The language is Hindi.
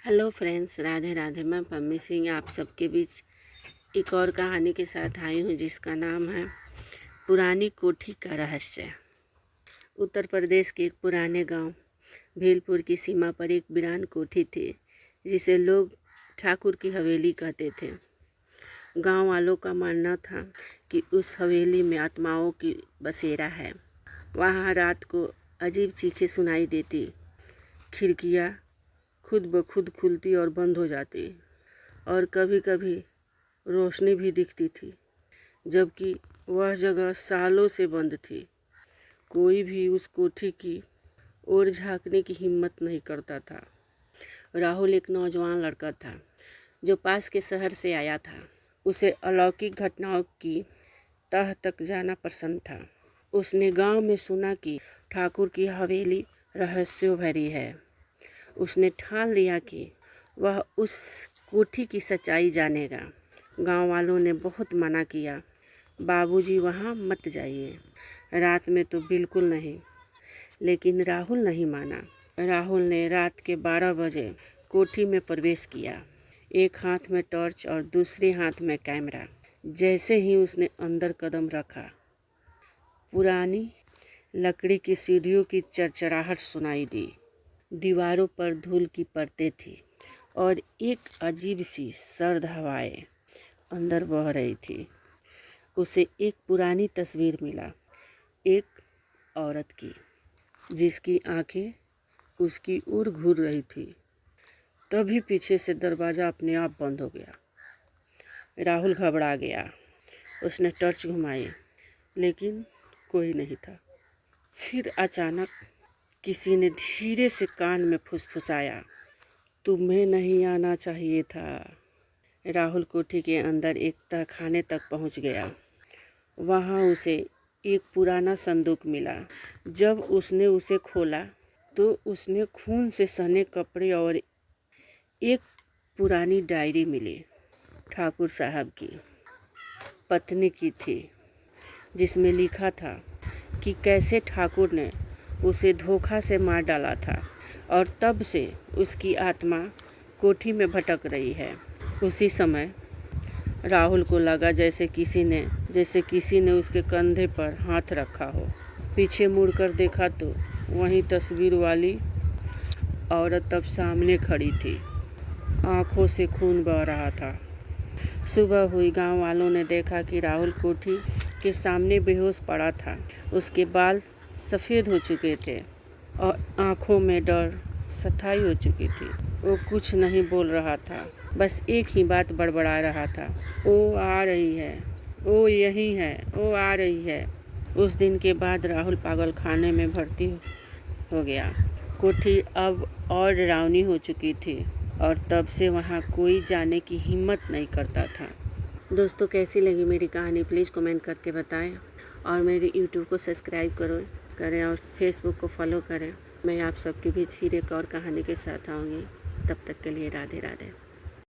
Hello friends, Radhe Radhe. मैं पम्मी सिंह आप सबके बीच एक और कहानी के साथ आई हूँ जिसका नाम है पुरानी कोठी का रहस्य। उत्तर प्रदेश के एक पुराने गांव भीलपुर की सीमा पर एक वीरान कोठी थी जिसे लोग ठाकुर की हवेली कहते थे। गांव वालों का मानना था कि उस हवेली में आत्माओं की बसेरा है। वहाँ रात को अजीब चीखें सुनाई देती, खिड़कियाँ खुद ब खुद खुलती और बंद हो जाती, और कभी कभी रोशनी भी दिखती थी, जबकि वह जगह सालों से बंद थी। कोई भी उस कोठी की ओर झांकने की हिम्मत नहीं करता था। राहुल एक नौजवान लड़का था जो पास के शहर से आया था। उसे अलौकिक घटनाओं की तह तक जाना पसंद था। उसने गांव में सुना कि ठाकुर की हवेली रहस्यों भरी है। उसने ठान लिया कि वह उस कोठी की सच्चाई जानेगा। गांव वालों ने बहुत मना किया, बाबूजी वहां मत जाइए, रात में तो बिल्कुल नहीं। लेकिन राहुल नहीं माना। राहुल ने रात के 12 बजे कोठी में प्रवेश किया, एक हाथ में टॉर्च और दूसरे हाथ में कैमरा। जैसे ही उसने अंदर कदम रखा, पुरानी लकड़ी की सीढ़ियों की चरचराहट सुनाई दी। दीवारों पर धूल की परतें थी और एक अजीब सी सर्द हवाएं अंदर बह रही थी। उसे एक पुरानी तस्वीर मिला, एक औरत की जिसकी आंखें उसकी ओर घूर रही थी। तभी पीछे से दरवाज़ा अपने आप बंद हो गया। राहुल घबरा गया। उसने टॉर्च घुमाई, लेकिन कोई नहीं था। फिर अचानक किसी ने धीरे से कान में फुसफुसाया, तुम्हें नहीं आना चाहिए था। राहुल कोठी के अंदर एक तहखाने तक पहुंच गया। वहां उसे एक पुराना संदूक मिला। जब उसने उसे खोला तो उसमें खून से सने कपड़े और एक पुरानी डायरी मिली। ठाकुर साहब की पत्नी की थी, जिसमें लिखा था कि कैसे ठाकुर ने उसे धोखा से मार डाला था और तब से उसकी आत्मा कोठी में भटक रही है। उसी समय राहुल को लगा जैसे किसी ने उसके कंधे पर हाथ रखा हो। पीछे मुड़कर देखा तो वहीं तस्वीर वाली औरत अब सामने खड़ी थी। आंखों से खून बह रहा था। सुबह हुई। गांव वालों ने देखा कि राहुल कोठी के सामने बेहोश पड़ा था। उसके बाल सफ़ेद हो चुके थे और आंखों में डर सताई हो चुकी थी। वो कुछ नहीं बोल रहा था, बस एक ही बात बड़बड़ा रहा था, वो आ रही है, वो यही है, वो आ रही है। उस दिन के बाद राहुल पागल खाने में भर्ती हो गया। कोठी अब और डरावनी हो चुकी थी और तब से वहाँ कोई जाने की हिम्मत नहीं करता था। दोस्तों, कैसी लगी मेरी कहानी प्लीज़ कमेंट करके बताएं, और मेरे यूट्यूब को सब्सक्राइब करें और फेसबुक को फॉलो करें। मैं आप सबके बीच फिर एक और कहानी के साथ आऊँगी। तब तक के लिए राधे राधे।